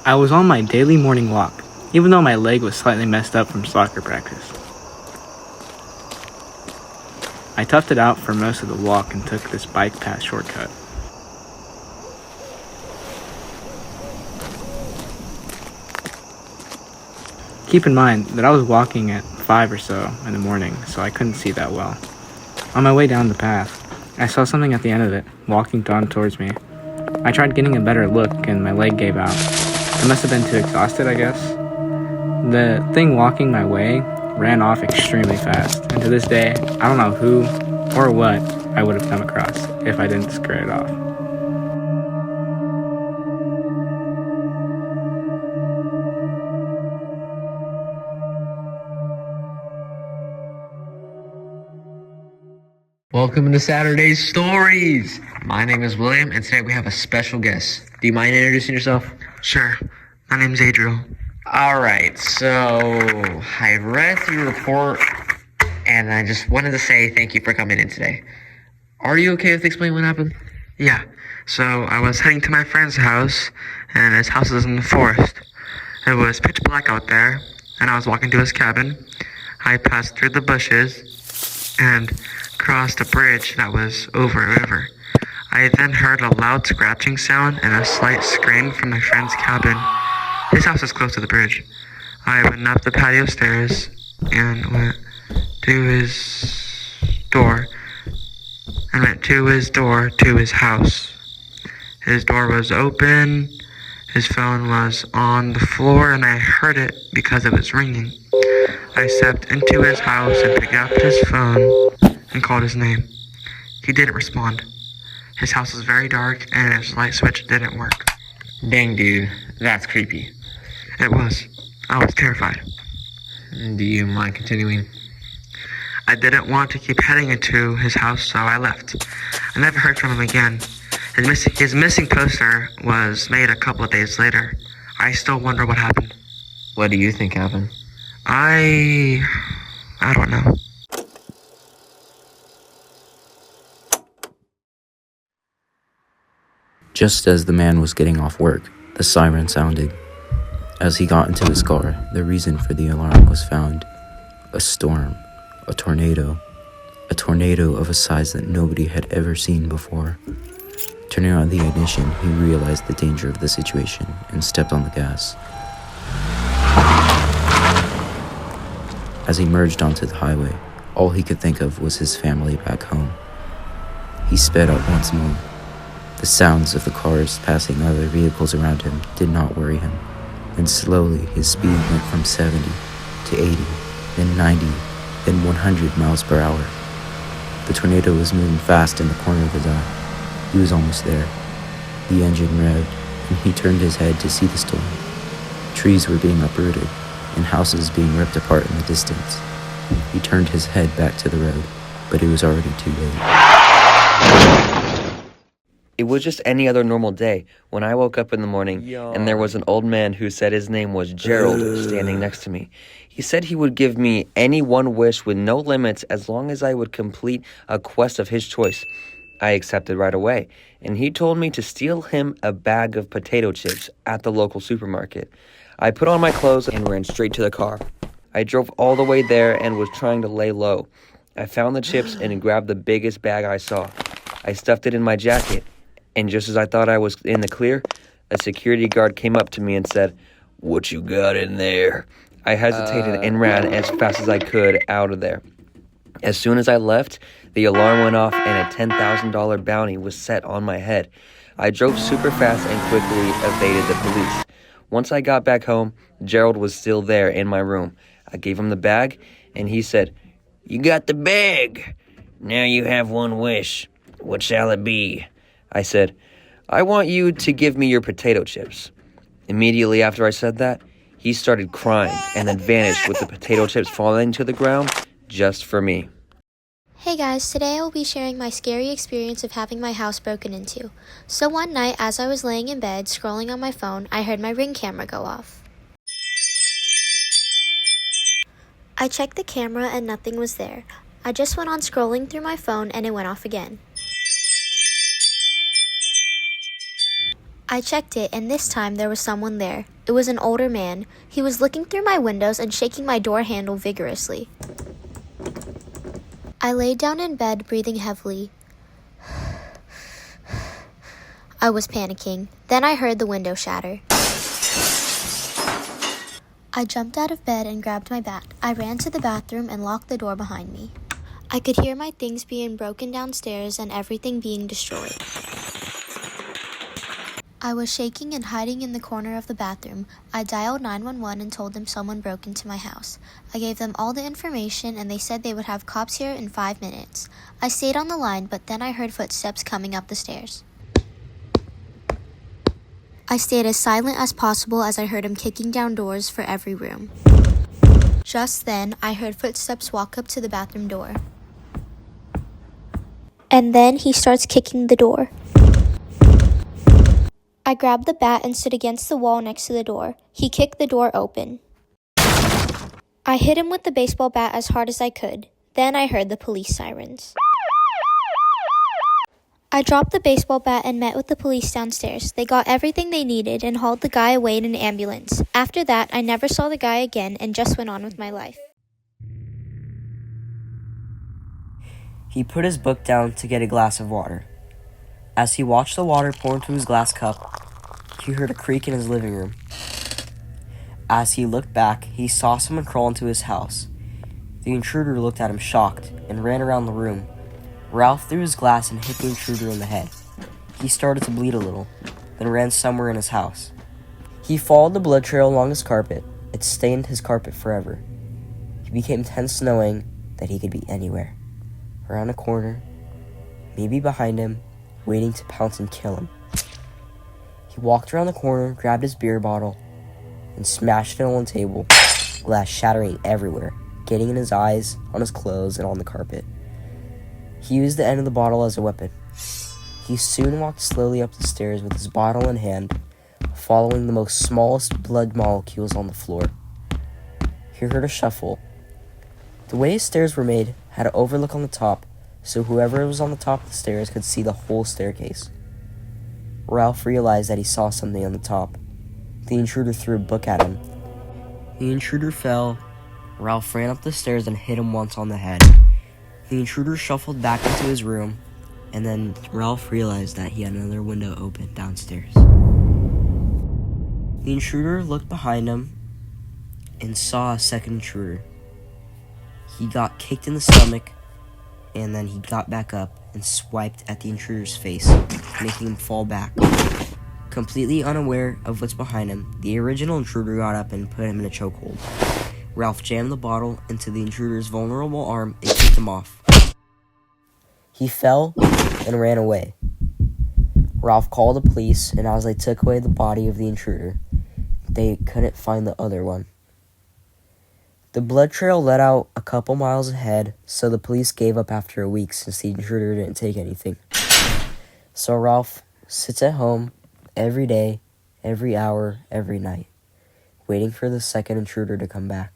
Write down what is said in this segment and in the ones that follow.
I was on my daily morning walk, even though my leg was slightly messed up from soccer practice. I toughed it out for most of the walk and took this bike path shortcut. Keep in mind that I was walking at 5 or so in the morning, so I couldn't see that well. On my way down the path, I saw something at the end of it, walking down towards me. I tried getting a better look and my leg gave out. I must have been too exhausted, I guess. The thing walking my way ran off extremely fast, and to this day, I don't know who or what I would have come across if I didn't scare it off. Welcome to Saturday Stories. My name is William, and today we have a special guest. Do you mind introducing yourself? Sure. My name's Adriel. All right, so I read through your report, and I just wanted to say thank you for coming in today. Are you okay with explaining what happened? Yeah. So I was heading to my friend's house, and his house is in the forest. It was pitch black out there, and I was walking to his cabin. I passed through the bushes and crossed a bridge that was over a river. I then heard a loud scratching sound and a slight scream from my friend's cabin. His house is close to the bridge. I went up the patio stairs and went to his door to his house. His door was open, his phone was on the floor, and I heard it because it was ringing. I stepped into his house and picked up his phone and called his name. He didn't respond. His house was very dark and his light switch didn't work. Dang, dude, that's creepy. It was. I was terrified. Do you mind continuing? I didn't want to keep heading into his house, so I left. I never heard from him again. His missing poster was made a couple of days later. I still wonder what happened. What do you think happened? I don't know. Just as the man was getting off work, the siren sounded. As he got into his car, the reason for the alarm was found. A storm, a tornado of a size that nobody had ever seen before. Turning on the ignition, he realized the danger of the situation and stepped on the gas. As he merged onto the highway, all he could think of was his family back home. He sped up once more. The sounds of the cars passing other vehicles around him did not worry him, and slowly his speed went from 70 to 80, then 90, then 100 miles per hour. The tornado was moving fast in the corner of his eye. He was almost there. The engine revved, and he turned his head to see the storm. Trees were being uprooted, and houses being ripped apart in the distance. He turned his head back to the road, but it was already too late. It was just any other normal day when I woke up in the morning and there was an old man who said his name was Gerald standing next to me. He said he would give me any one wish with no limits as long as I would complete a quest of his choice. I accepted right away, and he told me to steal him a bag of potato chips at the local supermarket. I put on my clothes and ran straight to the car. I drove all the way there and was trying to lay low. I found the chips and grabbed the biggest bag I saw. I stuffed it in my jacket. And just as I thought I was in the clear, a security guard came up to me and said, "What you got in there?" I hesitated and ran as fast as I could out of there. As soon as I left, the alarm went off and a $10,000 bounty was set on my head. I drove super fast and quickly evaded the police. Once I got back home, Gerald was still there in my room. I gave him the bag, and he said, "You got the bag. Now you have one wish. What shall it be?" I said, "I want you to give me your potato chips." Immediately after I said that, he started crying and then vanished with the potato chips falling to the ground just for me. Hey guys, today I will be sharing my scary experience of having my house broken into. So one night, as I was laying in bed scrolling on my phone, I heard my Ring camera go off. I checked the camera and nothing was there. I just went on scrolling through my phone and it went off again. I checked it, and this time there was someone there. It was an older man. He was looking through my windows and shaking my door handle vigorously. I laid down in bed, breathing heavily. I was panicking. Then I heard the window shatter. I jumped out of bed and grabbed my bat. I ran to the bathroom and locked the door behind me. I could hear my things being broken downstairs and everything being destroyed. I was shaking and hiding in the corner of the bathroom. I dialed 911 and told them someone broke into my house. I gave them all the information and they said they would have cops here in 5 minutes. I stayed on the line, but then I heard footsteps coming up the stairs. I stayed as silent as possible as I heard him kicking down doors for every room. Just then, I heard footsteps walk up to the bathroom door. And then he starts kicking the door. I grabbed the bat and stood against the wall next to the door. He kicked the door open. I hit him with the baseball bat as hard as I could. Then I heard the police sirens. I dropped the baseball bat and met with the police downstairs. They got everything they needed and hauled the guy away in an ambulance. After that, I never saw the guy again and just went on with my life. He put his book down to get a glass of water. As he watched the water pour into his glass cup, he heard a creak in his living room. As he looked back, he saw someone crawl into his house. The intruder looked at him shocked and ran around the room. Ralph threw his glass and hit the intruder in the head. He started to bleed a little, then ran somewhere in his house. He followed the blood trail along his carpet. It stained his carpet forever. He became tense knowing that he could be anywhere. Around a corner, maybe behind him, waiting to pounce and kill him. He walked around the corner, grabbed his beer bottle, and smashed it on the table, glass shattering everywhere, getting in his eyes, on his clothes, and on the carpet. He used the end of the bottle as a weapon. He soon walked slowly up the stairs with his bottle in hand, following the most smallest blood molecules on the floor. He heard a shuffle. The way his stairs were made had an overlook on the top, so whoever was on the top of the stairs could see the whole staircase. Ralph realized that he saw something on the top. The intruder threw a book at him. The intruder fell. Ralph ran up the stairs and hit him once on the head. The intruder shuffled back into his room, and then Ralph realized that he had another window open downstairs. The intruder looked behind him and saw a second intruder. He got kicked in the stomach, and then he got back up and swiped at the intruder's face, making him fall back. Completely unaware of what's behind him, the original intruder got up and put him in a chokehold. Ralph jammed the bottle into the intruder's vulnerable arm and kicked him off. He fell and ran away. Ralph called the police, and as they took away the body of the intruder, they couldn't find the other one. The blood trail led out a couple miles ahead, so the police gave up after a week since the intruder didn't take anything. So Ralph sits at home every day, every hour, every night, waiting for the second intruder to come back.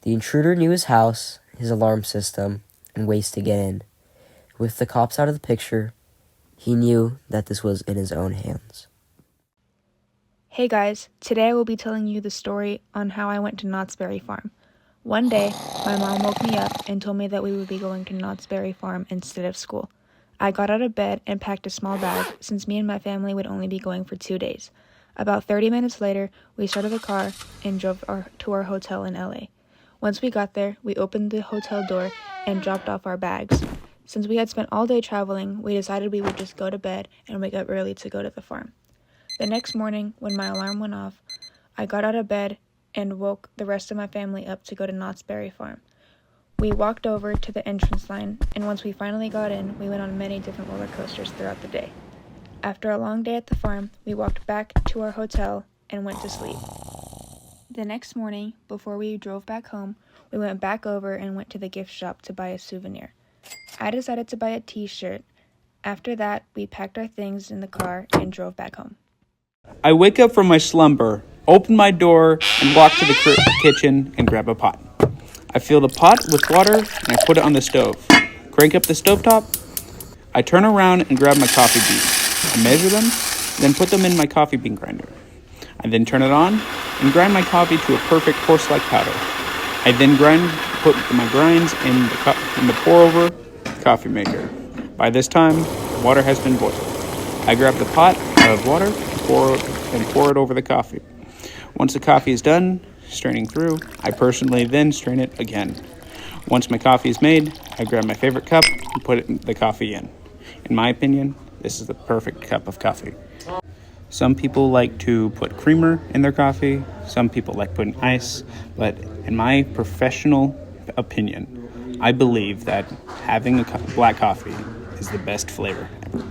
The intruder knew his house, his alarm system, and ways to get in. With the cops out of the picture, he knew that this was in his own hands. Hey guys, today I will be telling you the story on how I went to Knott's Berry Farm. One day, my mom woke me up and told me that we would be going to Knott's Berry Farm instead of school. I got out of bed and packed a small bag since me and my family would only be going for 2 days. About 30 minutes later, we started the car and drove to our hotel in LA. Once we got there, we opened the hotel door and dropped off our bags. Since we had spent all day traveling, we decided we would just go to bed and wake up early to go to the farm. The next morning, when my alarm went off, I got out of bed and woke the rest of my family up to go to Knott's Berry Farm. We walked over to the entrance line, and once we finally got in, we went on many different roller coasters throughout the day. After a long day at the farm, we walked back to our hotel and went to sleep. The next morning, before we drove back home, we went back over and went to the gift shop to buy a souvenir. I decided to buy a t-shirt. After that, we packed our things in the car and drove back home. I wake up from my slumber, open my door, and walk to the kitchen and grab a pot. I fill the pot with water and I put it on the stove. Crank up the stovetop. I turn around and grab my coffee beans. I measure them, then put them in my coffee bean grinder. I then turn it on and grind my coffee to a perfect horse-like powder. I then put my grinds in the pour-over coffee maker. By this time, water has been boiled. I grab the pot of water and pour it over the coffee. Once the coffee is done straining through, I personally then strain it again. Once my coffee is made, I grab my favorite cup and put the coffee in. In my opinion, this is the perfect cup of coffee. Some people like to put creamer in their coffee. Some people like putting ice. But in my professional opinion, I believe that having a black coffee is the best flavor ever.